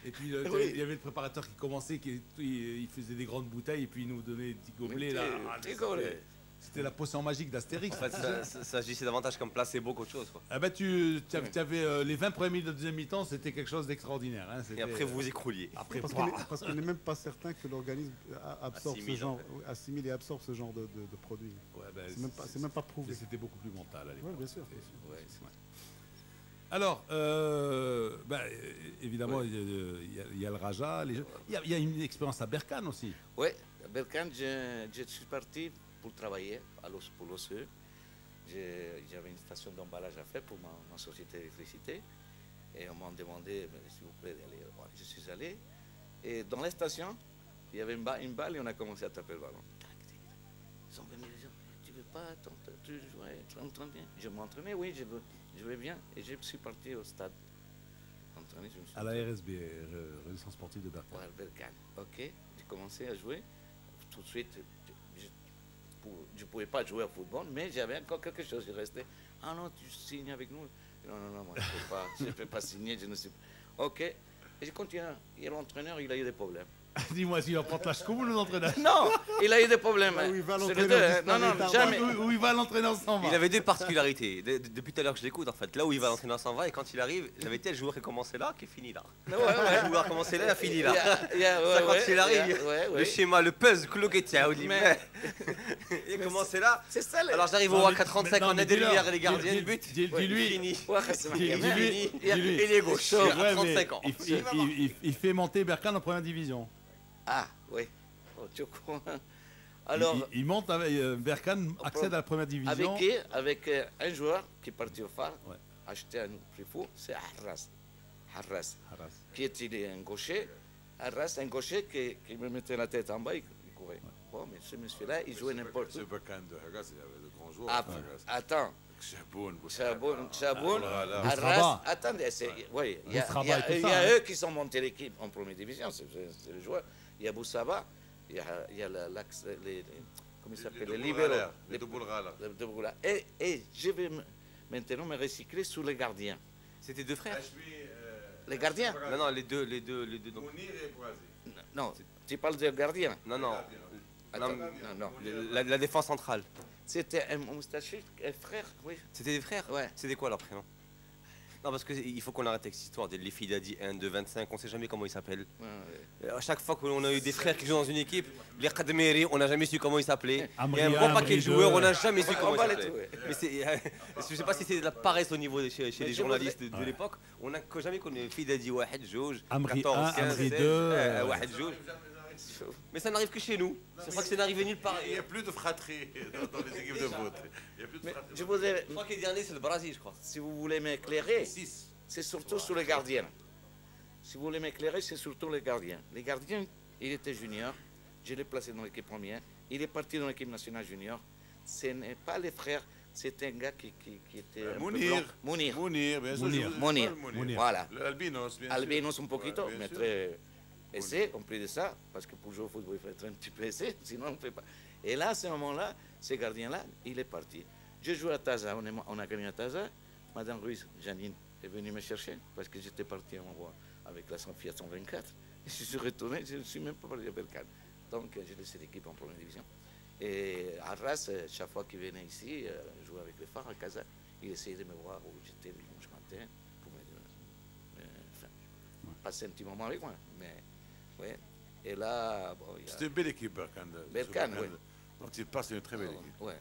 Et puis Oui. il y avait le préparateur qui commençait, il faisait des grandes bouteilles et puis il nous donnait des petits gobelets là. Petit gobelet. C'était la potion magique d'Astérix. En fait, ça agissait davantage comme placebo qu'autre chose, quoi. Ah bah tu avais les 20 premiers minutes de deuxième mi-temps, c'était quelque chose d'extraordinaire. Hein, Et après, vous vous écrouliez. Après, Parce qu'on n'est même pas certain que l'organisme absorbe Assimile, ce genre, en fait. assimile et absorbe ce genre de produit. Ouais, bah, C'est même pas prouvé. C'était beaucoup plus mental à l'époque. Ouais, bien sûr. Ouais, c'est vrai. Alors, évidemment, il y a le Raja. Il y a une expérience à Berkane aussi. Oui, à Berkane, je suis parti pour travailler pour l'OCE. J'avais une station d'emballage à faire pour ma société d'électricité. Et on m'a demandé, s'il vous plaît, d'aller. Ouais, je suis allé. Et dans la station, il y avait une balle et on a commencé à taper le ballon. Ils sont venus, ils disent, tu veux pas tu jouais bien. Je m'entraînais, oui, je vais bien. Et je suis parti au stade. Entraîné, je me suis À la RSB, Résistance sportive de Berkane. Ouais, Berkane. Ok, j'ai commencé à jouer. Tout de suite, je ne pouvais pas jouer au football, mais j'avais encore quelque chose. Je restais, ah non, tu signes avec nous. Non, moi, je ne peux pas signer, je ne sais pas. Ok, et je continue. Et l'entraîneur, il a eu des problèmes. Dis-moi, s'il va prendre la choucou ou l'entraîneur? Non, il a eu des problèmes. Là où il va, C'est l'entraîneur les deux, hein. disparaît, Non, t'as- jamais. Où il va, l'entraîneur s'en va. Il avait deux particularités. Depuis tout à l'heure que je l'écoute, en fait. Là où il va, l'entraîneur s'en va, et quand il arrive, j'avais tel joueur qui commençait là, qui finit là. Ouais, Le joueur qui commençait là, il a fini là. Ça, quand il arrive, le schéma, le puzzle, Mais- il commençait là. C'est ça, Alors j'arrive au Non, mais- AK-35, non, on mais a des dis-leur, lumières et les gardiens dis- du but. dis-lui. Fini. Ouais, c'est Dis-lui. marqué. Et il est gauche. Ouais, à mais 35 ans. il fait monter Berkane en première division. Ah, oui. Oh, tu es au courant. Alors, Il monte avec Berkane accède à la première division. avec qui? Avec un joueur qui est parti au phare, Ouais. acheté à un prix fou, c'est Harras. Harras, Arras. qui est un gaucher. Harras, un gaucher qui me mettait la tête en bas, il courait. Bon, mais ce monsieur-là, il jouait n'importe où. C'est Berkane de Hagas, il y avait le grand joueur. Ah, Hagas. attends, Chaboun, Chaboun, Voilà. Harras, attendez, oui, il y Boustraba et tout a ça, hein. eux qui sont montés l'équipe en première division, c'est le joueur. Il y a Boussaba, il y a l'axe, comment il s'appelle, les libéraux. Les Douboulghala. Et je vais maintenant me recycler sur les gardiens. C'était deux frères. Les gardiens? Non, les deux. Donc. Mounir et Boisé. Non, tu parles des gardiens. Non. Attends, Non, non. La défense centrale. C'était un moustachu, un frère, oui. C'était des frères. Ouais. C'était quoi leur prénom? Non, parce qu'il faut qu'on arrête avec cette histoire. Les filles d'Adi 1, 2, 25, on ne sait jamais comment ils s'appellent. À chaque fois qu'on a eu des frères qui jouent dans une équipe, les Kadmeri, on n'a jamais su comment ils s'appelaient. Il y a un bon paquet de joueurs, on n'a jamais su comment ils s'appelaient. Mais je ne sais pas si c'est de la paresse au niveau chez les journalistes de l'époque. On n'a jamais connu les filles d'Adi Wahed, Jouj, Amri 14, 1, 15, Amri 16, 2, Wahed, Jouj. Mais ça n'arrive que chez nous. Je crois que c'est n'arrivé nulle part. Il n'y a plus de fratrie dans les équipes de foot. Il n'y a plus de Mais fratrie. je vous ai, Je crois que les derniers, c'est le Brésil, je crois. si vous voulez m'éclairer, 6. c'est surtout sur les gardiens. Si vous voulez m'éclairer, c'est surtout les gardiens. Les gardiens, il était junior, je l'ai placé dans l'équipe première, il est parti dans l'équipe nationale junior. Ce n'est pas les frères, c'est un gars qui était un peu Mounir. blanc. Mounir. Mounir, bien sûr. Mounir. Mounir. Mounir. Voilà. Albinos, bien sûr. Albinos un poquito, Ouais, bien mais sûr. très aisé, en plus de ça, parce que pour jouer au football, il faut être un petit peu aisé, sinon on ne fait pas. Et là, à ce moment-là, ce gardien-là, il est parti. Je joue à Taza, on a gagné à Taza. Madame Ruiz, Janine, est venue me chercher, parce que j'étais parti en voie avec la Fiat 124. Et je suis retourné, je ne suis même pas parti à Berkane. Donc, j'ai laissé l'équipe en première division. Et Arras, chaque fois qu'il venait ici, jouer avec les phares à Casa, il essayait de me voir où j'étais le dimanche matin pour me dire, passer un petit moment avec moi. Mais, ouais. Et là, bon, il y a... C'était une belle équipe, Berkane. Berkane, oui. Donc, il passe une très belle équipe. Ouais.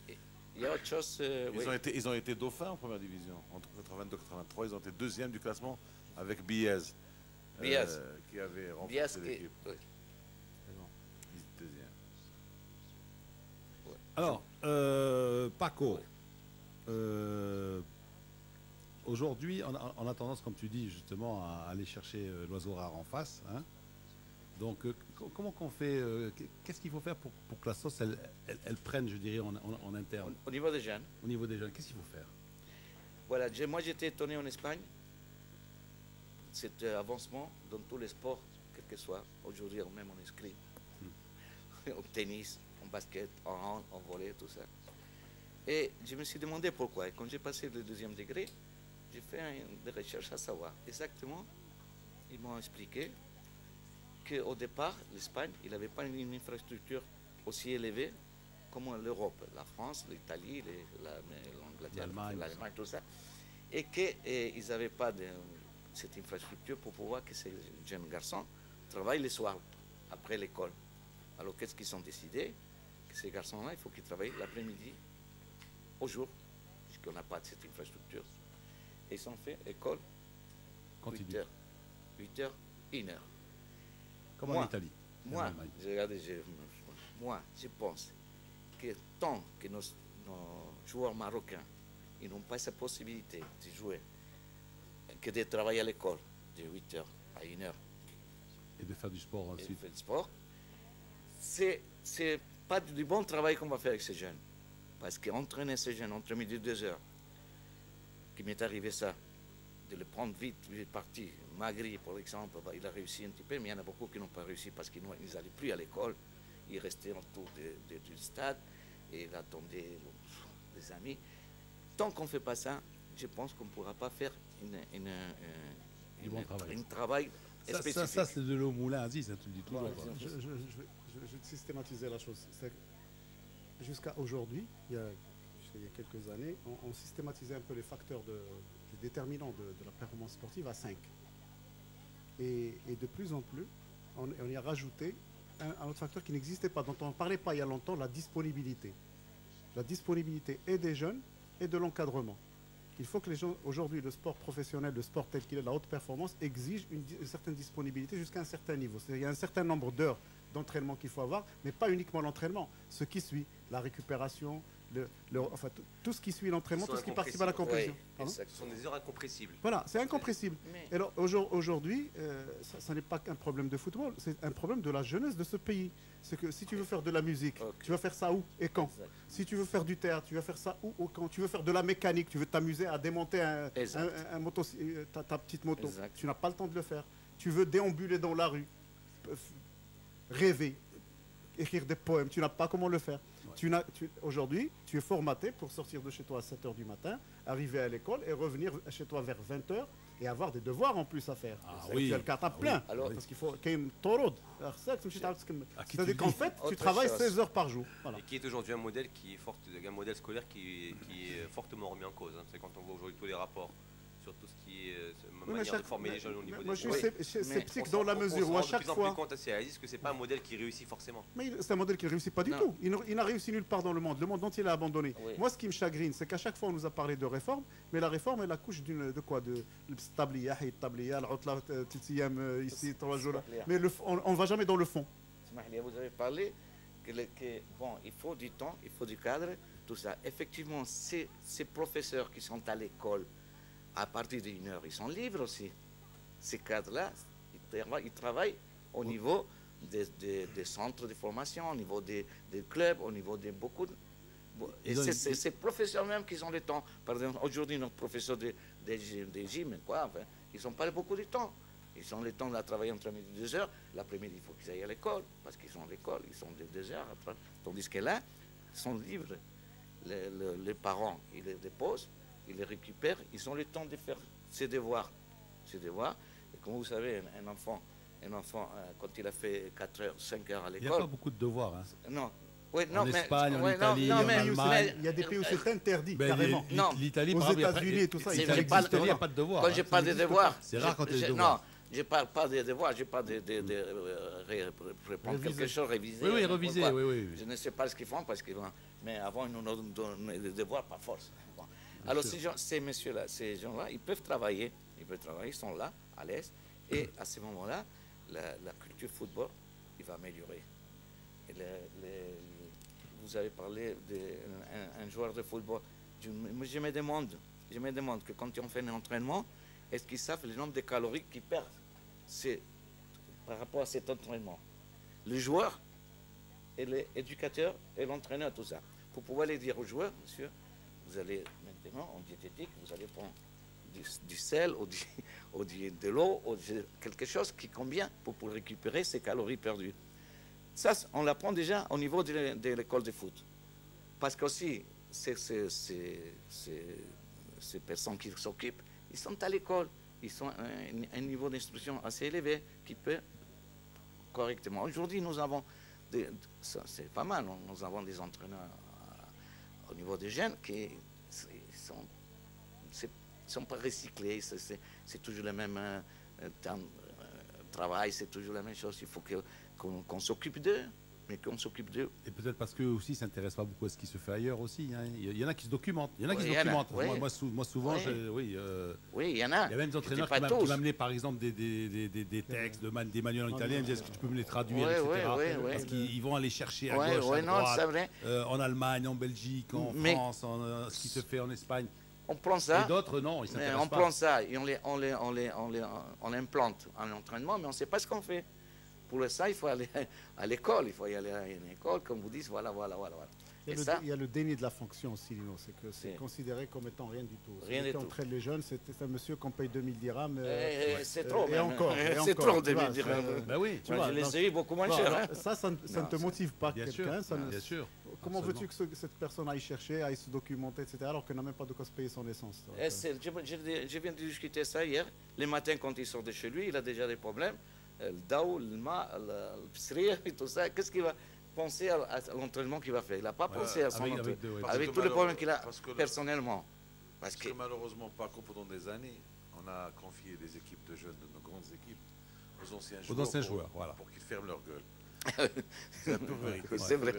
Et il y a autre chose. oui. Ils ont été dauphins en première division. Entre 82 et 83, ils ont été deuxième du classement avec Biez. Biez. Qui avait Bias remporté qui- l'équipe. oui. Deuxième. Alors, Paco, aujourd'hui, on a tendance, comme tu dis, justement, à aller chercher l'oiseau rare en face. Hein. Donc, comment qu'on fait qu'est-ce qu'il faut faire pour que la sauce, elle prenne, je dirais, en interne, Au niveau des jeunes, au niveau des jeunes? Qu'est-ce qu'il faut faire? voilà, moi j'étais étonné en Espagne. Cet avancement dans tous les sports, quel que soit, aujourd'hui même en escrime, au tennis, en basket, en hand, en volley, tout ça. Et je me suis demandé pourquoi. Et quand j'ai passé le deuxième degré, j'ai fait des recherches à savoir exactement ils m'ont expliqué qu'au départ, l'Espagne, il n'avait pas une infrastructure aussi élevée comme l'Europe, la France, l'Italie, l'Angleterre, l'Allemagne, tout ça, et qu'ils n'avaient pas cette infrastructure pour pouvoir que ces jeunes garçons travaillent le soir, après l'école. Alors qu'est-ce qu'ils ont décidé? Que ces garçons-là, il faut qu'ils travaillent l'après-midi, au jour, puisqu'on n'a pas de cette infrastructure. Et ils ont fait école 8 heures, 1 heure. Comme en Italie. Moi, je pense que tant que nos joueurs marocains ils n'ont pas cette possibilité de jouer, que de travailler à l'école de 8 heures à 1 heure. Et de faire du sport ensuite. Et de faire du sport, c'est pas du bon travail qu'on va faire avec ces jeunes. Parce qu'entraîner ces jeunes entre midi et 2 heures, qui m'est arrivé ça, de le prendre vite, il est parti. Magri, par exemple, il a réussi un petit peu, mais il y en a beaucoup qui n'ont pas réussi parce qu'ils n'allaient plus à l'école. Ils restaient autour du stade et ils attendaient des amis. Tant qu'on ne fait pas ça, je pense qu'on ne pourra pas faire un travail spécifique. Ça c'est de l'eau moulin à 10, hein, tu le dis toujours. Je vais systématiser la chose. Jusqu'à aujourd'hui, il y a quelques années, on systématisait un peu les facteurs les déterminants de la performance sportive à 5. Et de plus en plus, on y a rajouté un autre facteur qui n'existait pas, dont on ne parlait pas il y a longtemps, la disponibilité. La disponibilité et des jeunes et de l'encadrement. Il faut que les gens, aujourd'hui, le sport professionnel, le sport tel qu'il est, la haute performance, exige une certaine disponibilité jusqu'à un certain niveau. C'est-à-dire, il y a un certain nombre d'heures d'entraînement qu'il faut avoir, mais pas uniquement l'entraînement. Ce qui suit, la récupération, enfin, tout ce qui suit l'entraînement, tout ce qui participe à la compétition. Oui, ce sont des heures incompressibles. Voilà, c'est incompressible. Et alors, aujourd'hui, ça n'est pas qu'un problème de football, c'est un problème de la jeunesse de ce pays. C'est que si tu veux faire de la musique, tu vas faire ça où et quand? Si tu veux faire du théâtre, tu vas faire ça où ou quand? Tu veux faire de la mécanique, tu veux t'amuser à démonter ta petite moto, tu n'as pas le temps de le faire. Tu veux déambuler dans la rue, rêver, écrire des poèmes, tu n'as pas comment le faire. Aujourd'hui, tu es formaté pour sortir de chez toi à 7 h du matin, arriver à l'école et revenir chez toi vers 20 h et avoir des devoirs en plus à faire. Tu as le cartable plein. Alors, parce qu'il faut qu'il y ait une torode. C'est-à-dire qu'en fait, tu travailles 16 heures par jour. Voilà. Et qui est aujourd'hui un modèle un modèle scolaire qui est fortement remis en cause. Hein. C'est quand on voit aujourd'hui tous les rapports sur tout ce qui est manière de former les jeunes au niveau des... Moi, je suis sceptique dans la mesure où à chaque fois... On se rend de plus en plus compte assez réaliste que ce n'est pas un modèle qui réussit forcément. Mais c'est un modèle qui ne réussit pas du tout. Il n'a réussi nulle part dans le monde. Le monde entier l'a abandonné. Oui. Moi, ce qui me chagrine, c'est qu'à chaque fois, on nous a parlé de réforme, mais la réforme, elle accouche de quoi? De tabliya, ici, 3 jours. Mais on ne va jamais dans le fond. Vous avez parlé que il faut du temps, il faut du cadre, tout ça. Effectivement, ces professeurs qui sont à l'école, à partir d'1 heure, ils sont libres aussi. Ces cadres-là, ils travaillent au niveau des centres de formation, au niveau des clubs, au niveau de beaucoup de... Et c'est ces professeurs même qui ont le temps. Par exemple, aujourd'hui, notre professeur de gym, enfin, ils n'ont pas beaucoup de temps. Ils ont le temps de travailler entre midi et 2 heures. L'après-midi, il faut qu'ils aillent à l'école, parce qu'ils sont à l'école, ils sont de 2 heures. Tandis que là, ils sont libres. Les parents, ils les déposent, ils les récupèrent, ils ont le temps de faire ses devoirs. Et comme vous savez, un enfant, quand il a fait 4 heures, 5 heures à l'école... Il n'y a pas beaucoup de devoirs. Hein. Non. En Espagne, en Italie, en Allemagne... Il y a des pays où c'est interdit, carrément. L'Italie, aux États-Unis et tout ça, il n'y a pas de devoirs. Quand je parle des devoirs... C'est rare quand il y a des devoirs. Non, je ne parle pas des devoirs, je parle de répondre quelque chose, réviser. Oui, réviser, oui. Je ne sais pas ce qu'ils font, mais avant, ils nous donnent des devoirs par force. Bon. Alors, ces messieurs-là, ces gens-là, ils peuvent travailler, ils sont là, à l'aise, et à ce moment-là, la culture football, il va améliorer. Et vous avez parlé d'un joueur de football. Je me demande que quand on fait un entraînement, est-ce qu'ils savent le nombre de calories qu'ils perdent par rapport à cet entraînement? Le joueur, et l'éducateur et l'entraîneur, tout ça. Pour pouvoir les dire aux joueurs, monsieur, vous allez maintenant en diététique, vous allez prendre du sel ou de l'eau ou quelque chose qui convient pour récupérer ces calories perdues. Ça, on l'apprend déjà au niveau de l'école de foot. Parce qu'aussi, ces personnes qui s'occupent, ils sont à l'école. ils sont à un niveau d'instruction assez élevé qui peut correctement. Aujourd'hui, nous avons, c'est pas mal, nous avons des entraîneurs au niveau des jeunes qui sont pas recyclés, c'est toujours le même travail, c'est toujours la même chose. Il faut qu'on s'occupe d'eux. Mais qu'on s'occupe d'eux. Et peut-être parce qu'eux aussi ne s'intéressent pas beaucoup à ce qui se fait ailleurs aussi. Hein. Il y en a qui se documentent. Il y en a qui se documentent. Moi, souvent, oui, il y en a. Il y a même des entraîneurs qui m'amenaient par exemple des textes, des manuels en italien. Ils me disaient, est-ce que tu peux me les traduire, etc. Parce qu'ils vont aller chercher à gauche, à droite, en Allemagne, en Belgique, en France, ce qui se fait en Espagne. On prend ça. Et d'autres, non, ils s'intéressent pas. On prend ça et on l'implante en entraînement, mais on ne sait pas ce qu'on fait. Pour ça, il faut aller à l'école, il faut y aller à une école, comme vous dites, voilà. Il y a le déni de la fonction aussi, Lino. C'est que c'est considéré comme étant rien du tout. Rien du tout. Quand on entraîne les jeunes, c'est un monsieur qu'on paye 2000 dirhams. C'est trop, et encore. C'est trop, 2000 dirhams. Ben oui, tu vois, je les ai eu beaucoup moins cher. Hein. Ça ne te motive pas quelqu'un. Bien sûr. Comment veux-tu que cette personne aille chercher, aille se documenter, etc., alors qu'elle n'a même pas de quoi se payer son essence? Je viens de discuter ça hier. Les matins, quand il sort de chez lui, il a déjà des problèmes. Le daou, le ma, le psrir et tout ça. Qu'est-ce qu'il va penser à l'entraînement qu'il va faire? Il n'a pas pensé à son entraînement. Avec tous les problèmes qu'il a personnellement. Parce que malheureusement, Paco, pendant des années, on a confié des équipes de jeunes, de nos grandes équipes, aux anciens joueurs, voilà. Pour qu'ils ferment leur gueule. C'est un peu vérité. C'est vrai.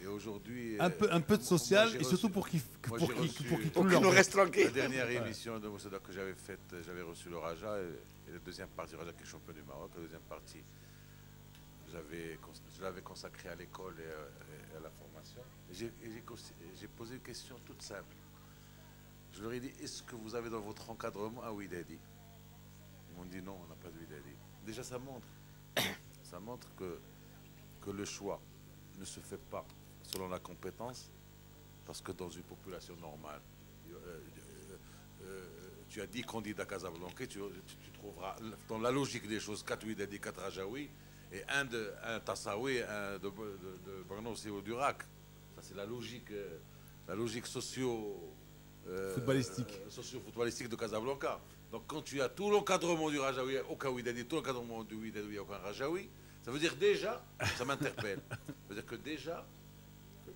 Et aujourd'hui, un peu de social et surtout pour qu'ils nous restent tranquilles. La dernière émission de Moussada que j'avais faite, j'avais reçu le Raja et la deuxième partie, Raja qui est champion du Maroc, la deuxième partie, je l'avais consacrée à l'école et à la formation. J'ai posé une question toute simple. Je leur ai dit, est-ce que vous avez dans votre encadrement un Widadi? Ils m'ont dit non, on n'a pas de Widadi. Déjà, ça montre que le choix ne se fait pas selon la compétence, parce que dans une population normale, tu as 10 candidats à Casablanca, tu trouveras dans la logique des choses 4 Widadi, 4 Rajaoui, et un Tassaoui, un de Barnossi ou d'Urak. Ça, c'est la logique socio-footballistique de Casablanca. Donc quand tu as tout l'encadrement du Rajaoui, aucun Widadi, tout l'encadrement du Widadi, aucun Rajaoui, ça veut dire déjà, ça m'interpelle, ça veut dire que déjà,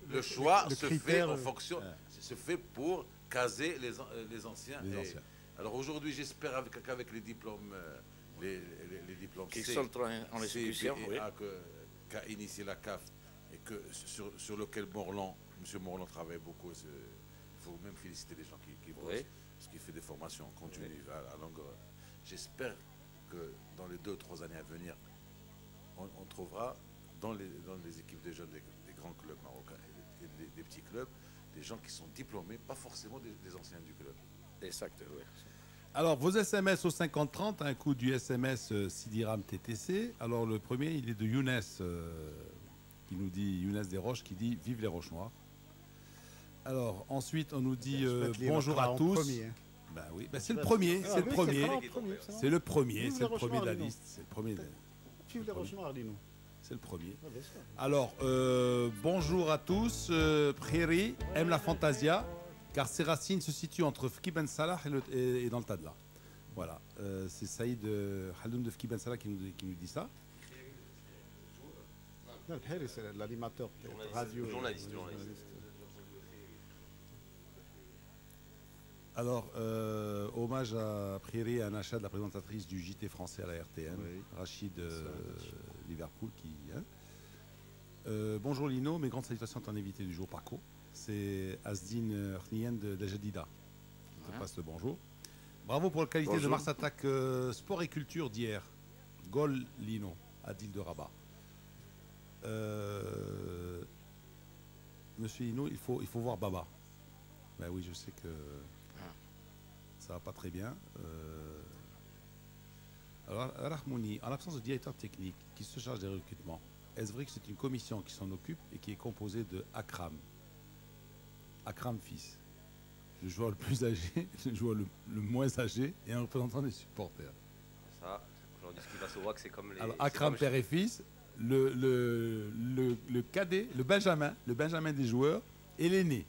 le choix se fait en fonction, se fait pour caser les anciens. Alors aujourd'hui, j'espère qu'avec les diplômes, les diplômes qui C, sont en exécution, qu'a initié la CAF et que sur lequel M. Morland travaille beaucoup. Il faut même féliciter les gens qui bossent, parce qu'il fait des formations continues à longueur. J'espère que dans les 2 ou 3 années à venir, on trouvera dans les équipes des jeunes des grands clubs marocains et des petits clubs, des gens qui sont diplômés, pas forcément des anciens du club. Exact, oui. Alors, vos SMS au 5030, un coup du SMS Sidiram TTC. Alors, le premier, il est de Younes, qui nous dit, Younes Desroches, qui dit « Vive les Roches Noires ». Alors, ensuite, on nous dit bonjour à tous. Ben oui, ben c'est le premier, c'est le premier. C'est le premier, c'est le premier de la liste. C'est le premier. Vive les Roches Noires, dis-nous. C'est le premier. Alors, bonjour à tous. Prairie aime la Fantasia, car ses racines se situent entre Fki Ben Salah et dans le Tadla. Voilà, c'est Saïd Haloum de Fki Ben Salah qui nous dit ça. Non, c'est l'animateur radio. Journaliste. Alors, hommage à Prairie, un achat de la présentatrice du JT français à la RTM, Rachid Liverpool. Bonjour Lino, mes grandes salutations à ton invité du jour, Paco. C'est Asdine Rnien de la Jadida. Je te passe le bonjour. Bravo pour la qualité de Mars Attack Sport et Culture d'hier. Gol Lino, Adil de Rabat. Monsieur Lino, il faut voir Baba. Ben oui, je sais que ça va pas très bien. Alors, Rahmouni, en l'absence de directeur technique qui se charge des recrutements, est-ce vrai que c'est une commission qui s'en occupe et qui est composée de Akram fils, le joueur le plus âgé, le joueur le moins âgé et un représentant des supporters? Ça, aujourd'hui, ce qui va se voir, c'est comme les. Alors, Akram père et fils, le cadet, le Benjamin des joueurs et l'aîné.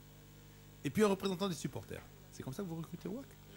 Et puis un représentant des supporters. C'est comme ça que vous recrutez WAC?